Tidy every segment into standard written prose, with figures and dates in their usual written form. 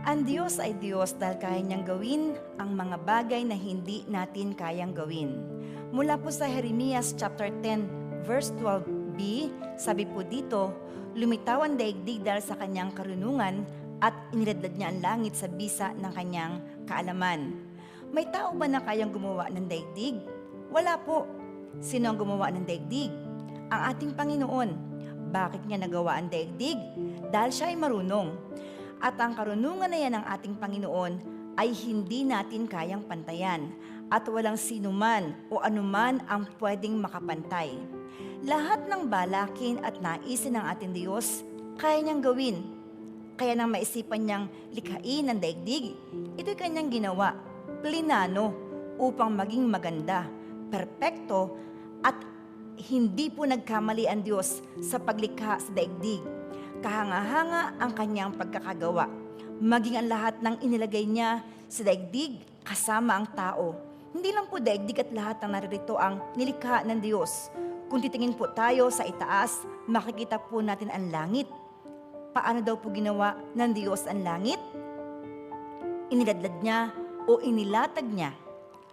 Ang Diyos ay Diyos dahil kaya niyang gawin ang mga bagay na hindi natin kayang gawin. Mula po sa Jeremias chapter 10 verse 12b, sabi po dito, lumitaw ang daigdig dahil sa kanyang karunungan at iniladlad niya ang langit sa bisa ng kanyang kaalaman. May tao ba na kayang gumawa ng daigdig? Wala po. Sino ang gumawa ng daigdig? Ang ating Panginoon. Bakit niya nagawa ang daigdig? Dahil siya ay marunong. At ang karunungan na yan ng ating Panginoon ay hindi natin kayang pantayan at walang sinuman o anuman ang pwedeng makapantay. Lahat ng balakin at naisin ng ating Diyos, kaya niyang gawin. Kaya nang maisipan niyang likhain ang daigdig, ito'y kanyang ginawa, plinano, upang maging maganda, perpekto, at hindi po nagkamali ang Diyos sa paglikha sa daigdig. Kahanga-hanga ang kanyang pagkakagawa. Maging ang lahat ng inilagay niya sa daigdig kasama ang tao. Hindi lang po daigdig at lahat ng naririto ang nilikha ng Diyos. Kung titingin po tayo sa itaas, makikita po natin ang langit. Paano daw po ginawa ng Diyos ang langit? Iniladlad niya o inilatag niya.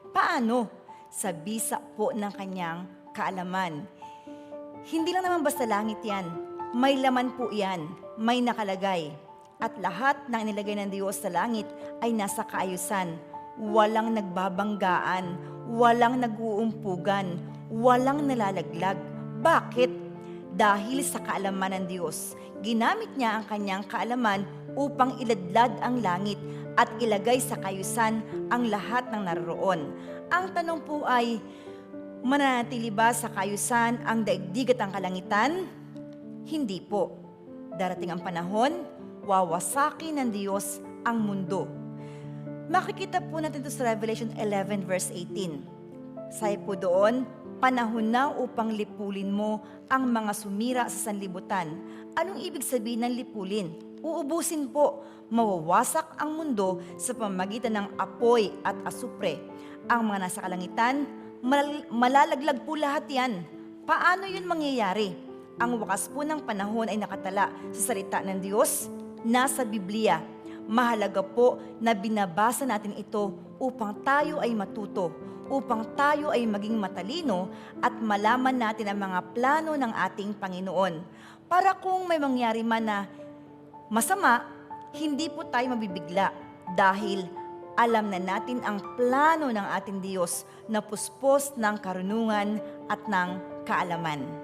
Paano? Sa bisa po ng kanyang kaalaman. Hindi lang naman basta langit yan. May laman po yan, may nakalagay. At lahat ng inilagay ng Diyos sa langit ay nasa kaayusan. Walang nagbabanggaan, walang nag-uumpugan, walang nalalaglag. Bakit? Dahil sa kaalaman ng Diyos. Ginamit niya ang kanyang kaalaman upang iladlad ang langit at ilagay sa kaayusan ang lahat ng naroroon. Ang tanong po ay, mananatili ba sa kaayusan ang daigdig at ang kalangitan? Hindi po. Darating ang panahon, wawasakin ng Diyos ang mundo. Makikita po natin ito sa Revelation 11 verse 18. Sabi po doon, panahon na upang lipulin mo ang mga sumira sa sanlibutan. Anong ibig sabihin ng lipulin? Uubusin po, mawawasak ang mundo sa pamamagitan ng apoy at asupre. Ang mga nasa kalangitan, malalaglag po lahat yan. Paano yun mangyayari? Ang wakas po ng panahon ay nakatala sa salita ng Diyos, nasa Biblia. Mahalaga po na binabasa natin ito upang tayo ay matuto, upang tayo ay maging matalino at malaman natin ang mga plano ng ating Panginoon. Para kung may mangyari man na masama, hindi po tayo mabibigla dahil alam na natin ang plano ng ating Diyos na puspos ng karunungan at ng kaalaman.